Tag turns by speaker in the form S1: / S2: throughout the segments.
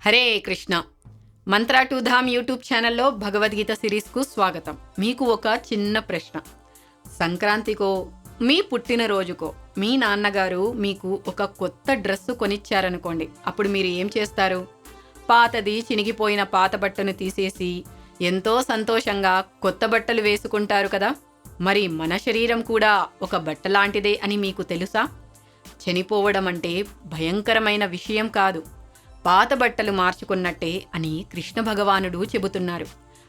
S1: Hare Krishna. Mantra to Dham YouTube ఛానల్లో భగవద్గీత సిరీస్కు స్వాగతం. మీకు ఒక చిన్న ప్రశ్న. సంక్రాంతికో మీ పుట్టినరోజుకో మీ నాన్నగారు మీకు ఒక కొత్త డ్రెస్సు కొనిచ్చారనుకోండి. అప్పుడు మీరు ఏం చేస్తారు? పాతది చినిగిపోయిన పాత బట్టను తీసేసి ఎంతో సంతోషంగా కొత్త బట్టలు వేసుకుంటారు కదా. మరి మన శరీరం కూడా ఒక బట్ట లాంటిదే అని మీకు తెలుసా? చనిపోవడం అంటే భయంకరమైన విషయం కాదు, పాత బట్టలు మార్చుకున్నట్టే అని కృష్ణ భగవానుడు చెబుతున్నారు.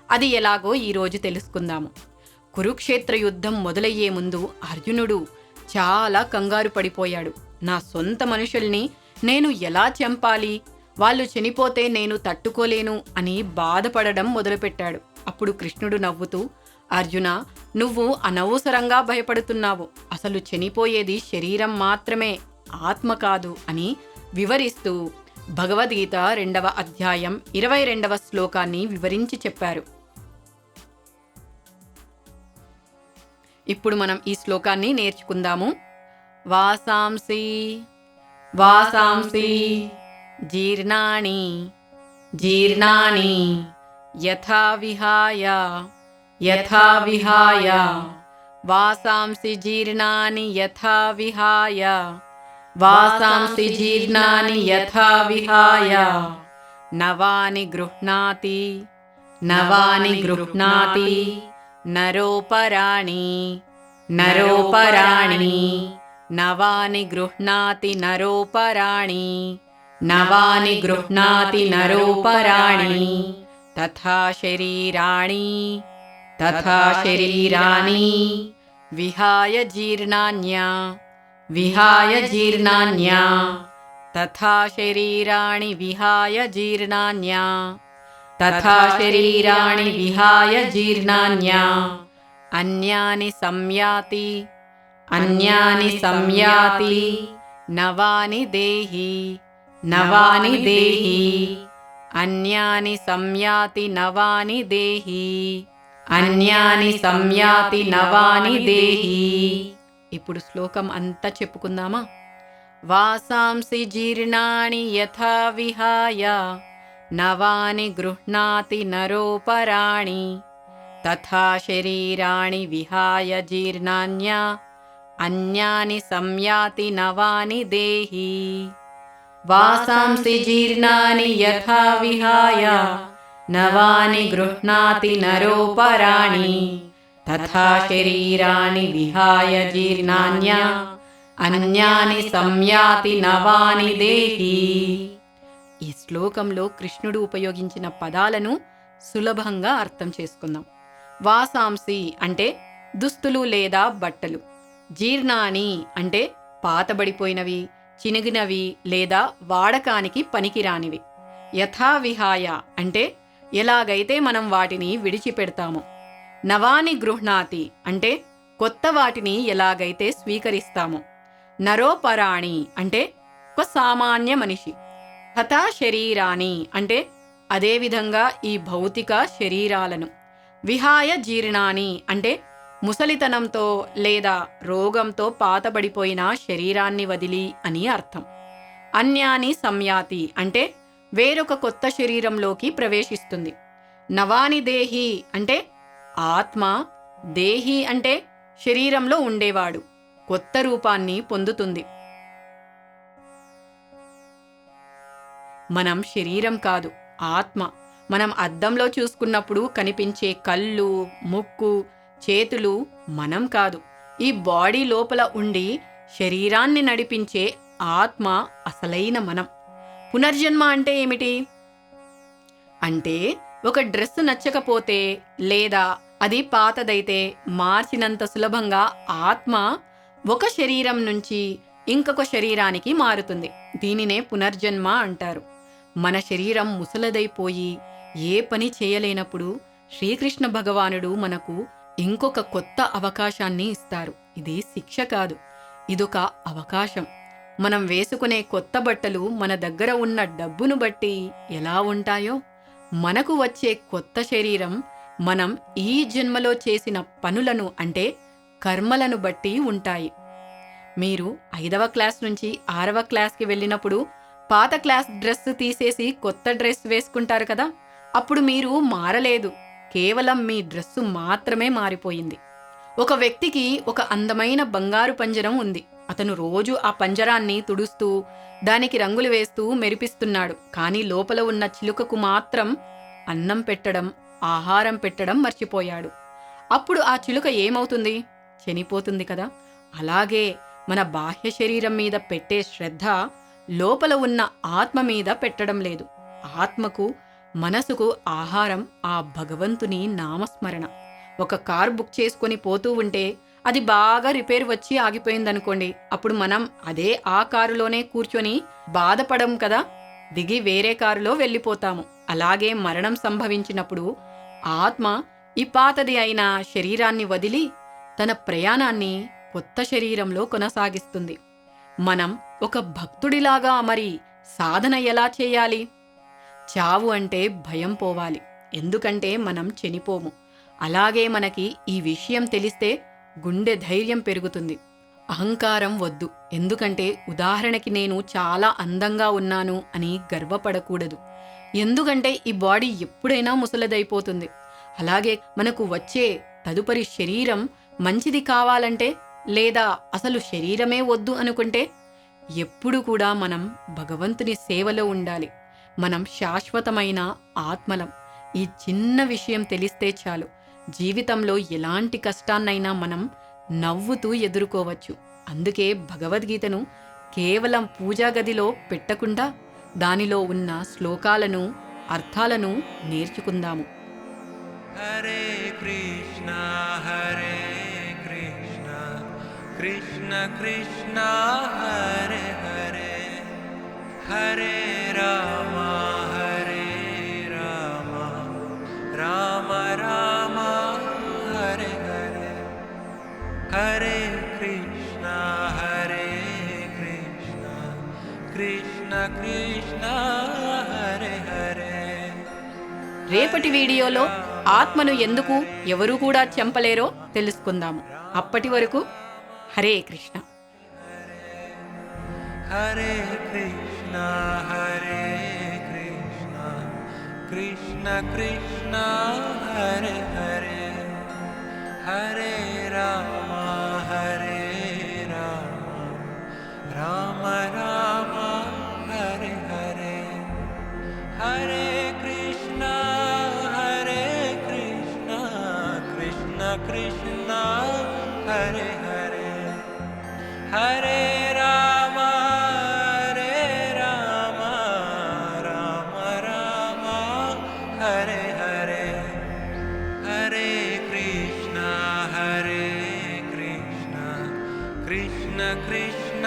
S1: అది ఎలాగో ఈరోజు తెలుసుకుందాము. కురుక్షేత్ర యుద్ధం మొదలయ్యే ముందు అర్జునుడు చాలా కంగారు పడిపోయాడు. నా సొంత మనుషుల్ని నేను ఎలా చంపాలి, వాళ్ళు చనిపోతే నేను తట్టుకోలేను అని బాధపడడం మొదలుపెట్టాడు. అప్పుడు కృష్ణుడు నవ్వుతూ, అర్జున, నువ్వు అనవసరంగా భయపడుతున్నావు. అసలు చనిపోయేది శరీరం మాత్రమే, ఆత్మ కాదు అని వివరిస్తూ భగవద్గీత 2వ అధ్యాయం 22వ శ్లోకాన్ని వివరించి చెప్పారు. ఇప్పుడు మనం ఈ శ్లోకాన్ని నేర్చుకుందాము. వాసాంసి వాసాంసి జీర్ణాని జీర్ణాని యథా విహాయ యథా విహాయ వాసాంసి జీర్ణాని యథా విహాయ వాసాంసి జీర్ణాని యథా విహాయ నవాని గృహ్ణాతి నవాని గృహ్ణాతి నరోపరాణి నరోపరాణి నవాని గృహ్ణాతి నరోపరాణి నవాని గృహ్ణాతి నరోపరాణి తథా శరీరాణి తథా శరీరాణి విహాయ జీర్ణాన్యా విహాయ జీర్ణాన్యా తథా శరీరాణి విహాయ జీర్ణాన్యా తథా శరీరాణి విహాయ జీర్ణాన్యా అన్యాని సంయాతి అన్యాని సంయాతి నవాని దేహి నవాని దేహి అన్యాని సంయాతి నవాని దేహి అన్యాని సంయాతి నవాని దేహి. ఇప్పుడు శ్లోకం అంతా చెప్పుకుందామా? వాసాంసి జీర్ణాని యథా విహాయ నవాని గృహ్ణాతి నరోపరాణి తథా శరీరాణి విహాయ జీర్ణాన్యా అన్యాని సంయాతి నవాని దేహి. వాసాంసి జీర్ణాని యథా విహాయ నవాని గృహ్ణాతి నరోపరాణి తథా శరీరాణి విహాయ జీర్ణాన్యా అన్యాని సంయాతి నవాని దేహి. ఈ శ్లోకంలో కృష్ణుడు ఉపయోగించిన పదాలను సులభంగా అర్థం చేసుకుందాం. వాసాంసి అంటే దుస్తులు లేదా బట్టలు. జీర్ణాని అంటే పాతబడిపోయినవి, చినిగినవి లేదా వాడకానికి పనికిరానివి. యథా విహాయ అంటే ఎలాగైతే మనం వాటిని విడిచిపెడతామో. నవాని గృహ్ణాతి అంటే కొత్త వాటిని ఎలాగైతే స్వీకరిస్తామో. నరోపరాణి అంటే ఒక సామాన్య మనిషి. తథా శరీరాని అంటే అదేవిధంగా ఈ భౌతిక శరీరాలను. విహాయ జీర్ణాని అంటే ముసలితనంతో లేదా రోగంతో పాతబడిపోయిన శరీరాన్ని వదిలి అని అర్థం. అన్యాని సంయాతి అంటే వేరొక కొత్త శరీరంలోకి ప్రవేశిస్తుంది. నవాని దేహి అంటే ఆత్మ, దేహి అంటే శరీరంలో ఉండేవాడు, కొత్త రూపాన్ని పొందుతుంది. మనం శరీరం కాదు, ఆత్మ. మనం అద్దంలో చూసుకున్నప్పుడు కనిపించే కళ్ళు, ముక్కు, చేతులు మనం కాదు. ఈ బాడీ లోపల ఉండి శరీరాన్ని నడిపించే ఆత్మ అసలైన మనం. పునర్జన్మ అంటే ఏమిటి? అంటే ఒక డ్రెస్ నచ్చకపోతే లేదా అది పాతదైతే మార్చినంత సులభంగా ఆత్మ ఒక శరీరం నుంచి ఇంకొక శరీరానికి మారుతుంది. దీనినే పునర్జన్మ అంటారు. మన శరీరం ముసలదైపోయి ఏ పని చేయలేనప్పుడు శ్రీకృష్ణ భగవానుడు మనకు ఇంకొక కొత్త అవకాశాన్ని ఇస్తారు. ఇది శిక్ష కాదు, ఇదొక అవకాశం. మనం వేసుకునే కొత్త బట్టలు మన దగ్గర ఉన్న డబ్బును బట్టి ఎలా ఉంటాయో, మనకు వచ్చే కొత్త శరీరం మనం ఈ జన్మలో చేసిన పనులను అంటే కర్మలను బట్టి ఉంటాయి. మీరు 5వ క్లాస్ నుంచి 6వ క్లాస్కి వెళ్ళినప్పుడు పాత క్లాస్ డ్రెస్ తీసేసి కొత్త డ్రెస్ వేసుకుంటారు కదా, అప్పుడు మీరు మారలేదు, కేవలం మీ డ్రెస్సు మాత్రమే మారిపోయింది. ఒక వ్యక్తికి ఒక అందమైన బంగారు పంజరం ఉంది. అతను రోజు ఆ పంజరాన్ని తుడుస్తూ దానికి రంగులు వేస్తూ మెరిపిస్తున్నాడు. కానీ లోపల ఉన్న చిలుకకు మాత్రం అన్నం పెట్టడం, ఆహారం పెట్టడం మర్చిపోయాడు. అప్పుడు ఆ చిలుక ఏమవుతుంది? చనిపోతుంది కదా. అలాగే మన బాహ్య శరీరం మీద పెట్టే శ్రద్ధ లోపల ఉన్న ఆత్మ మీద పెట్టడం లేదు. ఆత్మకు, మనసుకు ఆహారం ఆ భగవంతుని నామస్మరణ. ఒక కారు బుక్ చేసుకొని పోతూ ఉంటే అది బాగా రిపేర్ వచ్చి ఆగిపోయిందనుకోండి, అప్పుడు మనం అదే ఆ కారులోనే కూర్చొని బాధపడం కదా, దిగి వేరే కారులో వెళ్ళిపోతాము. అలాగే మరణం సంభవించినప్పుడు ఆత్మ ఈ పాతది అయిన శరీరాన్ని వదిలి తన ప్రయాణాన్ని కొత్త శరీరంలో కొనసాగిస్తుంది. మనం ఒక భక్తుడిలాగా మరి సాధన ఎలా చేయాలి? చావు అంటే భయం పోవాలి, ఎందుకంటే మనం చనిపోము. అలాగే మనకి ఈ విషయం తెలిస్తే గుండె ధైర్యం పెరుగుతుంది. అహంకారం వద్దు, ఎందుకంటే ఉదాహరణకి నేను చాలా అందంగా ఉన్నాను అని గర్వపడకూడదు, ఎందుకంటే ఈ బాడీ ఎప్పుడైనా ముసలదైపోతుంది. అలాగే మనకు వచ్చే తదుపరి శరీరం మంచిది కావాలంటే, లేదా అసలు శరీరమే వద్దు అనుకుంటే, ఎప్పుడు కూడా మనం భగవంతుని సేవలో ఉండాలి. మనం శాశ్వతమైన ఆత్మలం. ఈ చిన్న విషయం తెలిస్తే చాలు, జీవితంలో ఎలాంటి కష్టాన్నైనా మనం నవ్వుతూ ఎదుర్కోవచ్చు. అందుకే భగవద్గీతను కేవలం పూజా గదిలో పెట్టకుండా దానిలో ఉన్న శ్లోకాలను, అర్థాలను నేర్చుకుందాము.
S2: హరే కృష్ణ హరే కృష్ణ కృష్ణ కృష్ణ హరే హరే, హరే రామ హరే రామ రామ రామ హరే హరే, హరే కృష్ణ హరే కృష్ణ కృష్ణ కృష్ణ హరే హరే.
S1: రేపటి వీడియోలో ఆత్మను ఎందుకు ఎవరు కూడా చంపలేరో తెలుసుకుందాము. అప్పటి వరకు హరే కృష్ణ.
S2: హరే కృష్ణ హరే కృష్ణ కృష్ణ కృష్ణ హరే హరే, హరే రామ హరే రామ రామ రామ హరే హరే, హరే కృష్ణ హరే కృష్ణ కృష్ణ కృష్ణ హరే హరే, హరే రామ హరే రామ రామ రామ హరే హరే, హరే కృష్ణ హరే కృష్ణ కృష్ణ కృష్ణ